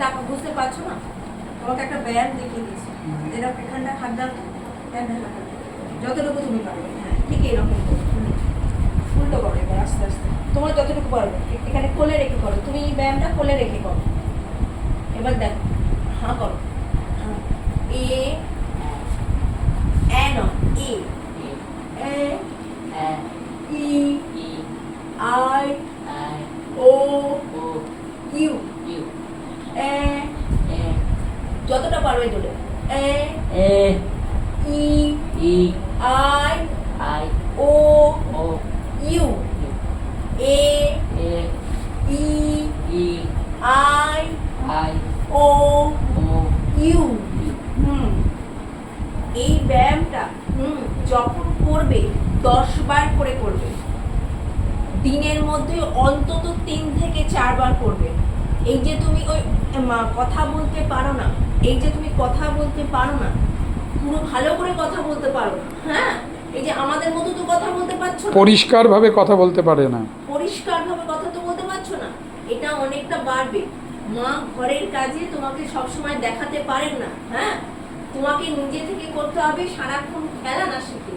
টাকা বুঝতে পারছো না? তোমাকে একটা ব্যায়াম দেখিয়ে দিচ্ছি। এরকম এখানটা হাত দাও তো, যতটুকু তুমি পারবে। হ্যাঁ, ঠিক এরকম উল্টো করো এবার আস্তে আস্তে, তোমার যতটুকু পারবে। এখানে কোলে রেখে করো, তুমি এই ব্যায়ামটা কোলে রেখে করো। এবার দেখো, হ্যাঁ করো, হ্যাঁ। এ নয়, এ ই আই ও ইউ, এ যতটা পারবে জোরে, A E I O U, A E I O U. এই ব্যায়ামটা যখন করবে 10 বার করে করবে, দিনের মধ্যে অন্তত 3 থেকে 4 বার করবে। এই যে তুমি ওই কথা বলতে পারো না, এই যে তুমি কথা বলতে পারো না, পুরো ভালো করে কথা বলতে পারো না, হ্যাঁ, এই যে আমাদের মতো তো কথা বলতে পারছো না, পরিষ্কারভাবে কথা বলতে পারে না, পরিষ্কারভাবে কথা তো বলতে পারছো না, এটা অনেকটা বাড়বে। মা ঘরের কাজে তোমাকে সবসময় দেখাতে পারেন না, হ্যাঁ, তোমাকে নিজে থেকে করতে হবে। সারাক্ষণ খেলা না শিখে